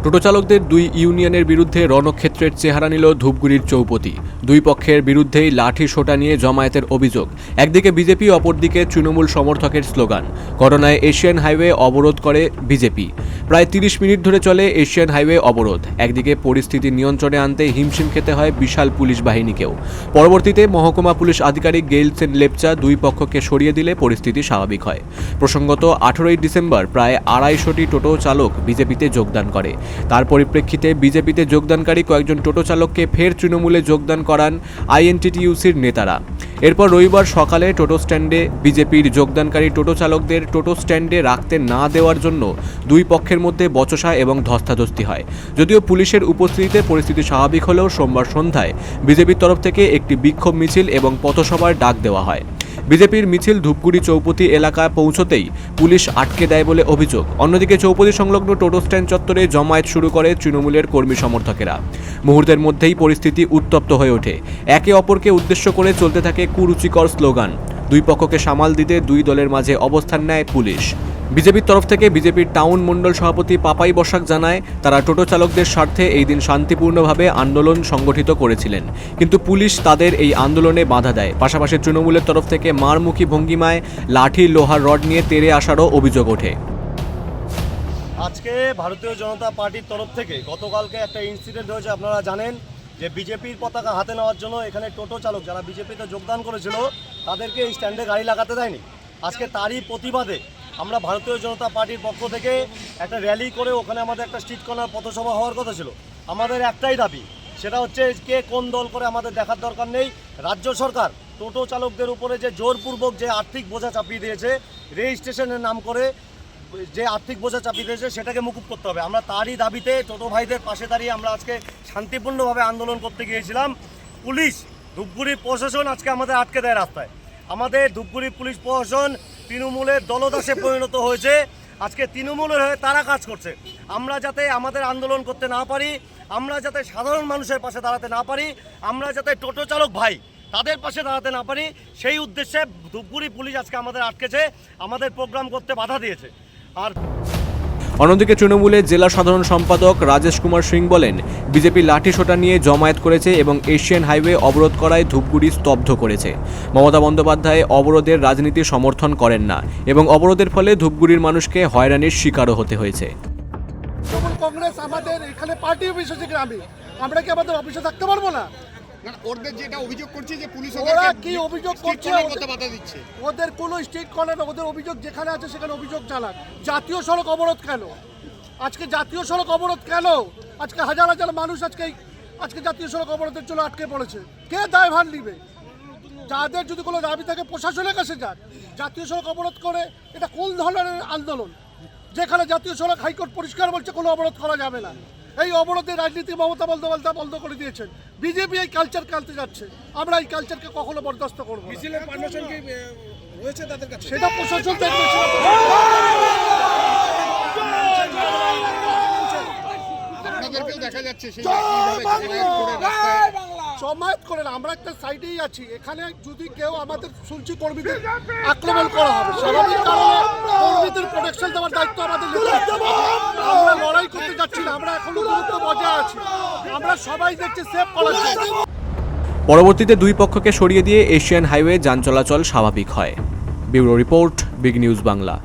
টোটো চালকদের দুই ইউনিয়নের বিরুদ্ধে রণক্ষেত্রের চেহারা নিল ধূপগুড়ির চৌপতি। দুই পক্ষের বিরুদ্ধেই লাঠি সোটা নিয়ে জমায়েতের অভিযোগ। একদিকে বিজেপি, অপরদিকে তৃণমূল সমর্থকের স্লোগান। ঘটনায় এশিয়ান হাইওয়ে অবরোধ করে বিজেপি। প্রায় ৩০ মিনিট ধরে চলে এশিয়ান হাইওয়ে অবরোধ। একদিকে পরিস্থিতি নিয়ন্ত্রণে আনতে হিমশিম খেতে হয় বিশাল পুলিশ বাহিনীকেও। পরবর্তীতে মহকুমা পুলিশ আধিকারিক গেইল সেন লেপচা দুই পক্ষকে সরিয়ে দিলে পরিস্থিতি স্বাভাবিক হয়। প্রসঙ্গত 18ই ডিসেম্বর প্রায় 250টি টোটো চালক বিজেপিতে যোগদান করে। তার পরিপ্রেক্ষিতে বিজেপিতে যোগদানকারী কয়েকজন টোটো চালককে ফের তৃণমূলে যোগদান করান আইএনটিটিইউসির নেতারা। এরপর রবিবার সকালে টোটো স্ট্যান্ডে বিজেপির যোগদানকারী টোটো চালকদের টোটো স্ট্যান্ডে রাখতে না দেওয়ার জন্য দুই পক্ষের মধ্যে বচসা এবং ধস্তাধস্তি হয়। যদিও পুলিশের উপস্থিতিতে পরিস্থিতি স্বাভাবিক হলেও সোমবার সন্ধ্যায় বিজেপির তরফ থেকে একটি বিক্ষোভ মিছিল এবং পথসভার ডাক দেওয়া হয়। বিজেপির মিছিল ধূপগুড়ি চৌপতি এলাকায় পৌঁছতেই পুলিশ আটকে দেয় বলে অভিযোগ। অন্যদিকে চৌপতি সংলগ্ন টোটো স্ট্যান্ড চত্বরে জমায়েত শুরু করে তৃণমূলের কর্মী সমর্থকেরা। মুহূর্তের মধ্যেই পরিস্থিতি উত্তপ্ত হয়ে ওঠে। একে অপরকে উদ্দেশ্য করে চলতে থাকে কুরুচিকর স্লোগান। দুই পক্ষকে সামাল দিতে দুই দলের মাঝে অবস্থান নেয় পুলিশ। বিজেপির তরফ থেকে বিজেপির টাউন মণ্ডল সভাপতি পাপাই বসাক জানায়, তারা টোটো চালকদের স্বার্থে এই দিন শান্তিপূর্ণভাবে আন্দোলন সংগঠিত করেছিলেন, কিন্তু পুলিশ তাদের এই আন্দোলনে বাধা দেয়। পাশাপাশি তৃণমূলের তরফ থেকে মারমুখী ভঙ্গিমায় লাঠি, লোহার রড নিয়ে তেড়ে আসারও অভিযোগ ওঠে। আজকে ভারতীয় জনতা পার্টির তরফ থেকে গতকালকে একটা ইনসিডেন্ট হয়েছে, আপনারা জানেন যে বিজেপির পতাকা হাতে নেওয়ার জন্য এখানে টোটো চালক যারা বিজেপিতে যোগদান করেছিল তাদেরকে এই স্ট্যান্ডে গাড়ি লাগাতে দেয়নি। আজকে তারই প্রতিবাদে আমরা ভারতীয় জনতা পার্টির পক্ষ থেকে একটা র্যালি করে ওখানে আমাদের একটা স্ট্রিট কর্নার পথসভা হওয়ার কথা ছিল। আমাদের একটাই দাবি, সেটা হচ্ছে কে কোন দল করে আমাদের দেখার দরকার নেই। রাজ্য সরকার টোটো চালকদের উপরে যে জোরপূর্বক যে আর্থিক বোঝা চাপিয়ে দিয়েছে, রেজিস্ট্রেশনের নাম করে যে আর্থিক বোঝা চাপিয়ে দিয়েছে, সেটাকে মুকুব করতে হবে। আমরা তারই দাবিতে টোটো ভাইদের পাশে দাঁড়িয়ে আমরা আজকে শান্তিপূর্ণভাবে আন্দোলন করতে গিয়েছিলাম। পুলিশ, ধূপগুড়ি প্রশাসন আজকে আমাদের আটকে দেয় রাস্তায়। আমাদের ধূপগুড়ি পুলিশ প্রশাসন তৃণমূলের দলদাসে পরিণত হয়েছে। আজকে তৃণমূলের হয়ে তারা কাজ করছে। আমরা যাতে আমাদের আন্দোলন করতে না পারি, আমরা যাতে সাধারণ মানুষের পাশে দাঁড়াতে না পারি, আমরা যাতে টোটো চালক ভাই তাদের পাশে দাঁড়াতে না পারি, সেই উদ্দেশ্যে ধূপগুড়ি পুলিশ আজকে আমাদের আটকেছে, আমাদের প্রোগ্রাম করতে বাধা দিয়েছে। আর অন্যদিকে তৃণমূলের জেলা সাধারণ সম্পাদক রাজেশ কুমার সিং বলেন, বিজেপি লাঠি সোটা নিয়ে জমায়েত করেছে এবং এশিয়ান হাইওয়ে অবরোধ করায় ধূপগুড়ি স্তব্ধ করেছে। মমতা বন্দ্যোপাধ্যায় অবরোধের রাজনীতি সমর্থন করেন না এবং অবরোধের ফলে ধূপগুড়ির মানুষকে হয়রানির শিকারও হতে হয়েছে। কংগ্রেস আমাদের এখানে পার্টি অফিস আছে গ্রামে, আমরা কি আমাদের অফিসে থাকতে পারবো না? ওদের যেটা অভিযোগ করছে যে পুলিশ ওরা কি অভিযোগ করছে, বাধা দিচ্ছে, ওদের কোনো স্টেট কর্নার, ওদের অভিযোগ যেখানে আছে সেখানে অভিযোগ চালাক। জাতীয় সড়ক অবরোধ কেন? আজকে জাতীয় সড়ক অবরোধ কেন? আজকে হাজার হাজার মানুষ আজকে জাতীয় সড়ক অবরোধের জন্য আটকে পড়েছে। কে দায়ভার নিবে? যাদের যদি কোনো দাবি থাকে প্রশাসনের কাছে যাক। জাতীয় সড়ক অবরোধ করে এটা কোন ধরনের আন্দোলন? যেখানে জাতীয় সড়ক হাইকোর্ট পরিষ্কার বলছে কোনো অবরোধ করা যাবে না। এই অবরোধের রাজনীতি মমতা বন্দ্যোপাধ্যায় বন্ধ করে দিয়েছেন। বিজেপি এই কালচার কালতে যাচ্ছে, আমরা এই কালচারকে কখনো বরদাস্ত করব না। সেটা প্রশাসন দেখবে। জমায়েত করে না, আমরা একটা সাইডেই আছি। এখানে যদি কেউ আমাদের শুনছি কর্মীদের আক্রমণ করা হবে, স্বাভাবিক কারণে কর্মীদের প্রোটেকশন দেওয়ার দায়িত্ব আমাদের নিতে হবে। আমরা লড়াই করতে যাচ্ছি না, আমরা এখনো গুরুত্ব বজায় আছি। আমরা সবাই দেখছি সেফ করার জন্য। পরবর্তীতে দুই পক্ষকে সরিয়ে দিয়ে এশিয়ান হাইওয়ে যান চলাচল স্বাভাবিক হয়। Bureau report, big news Bangla.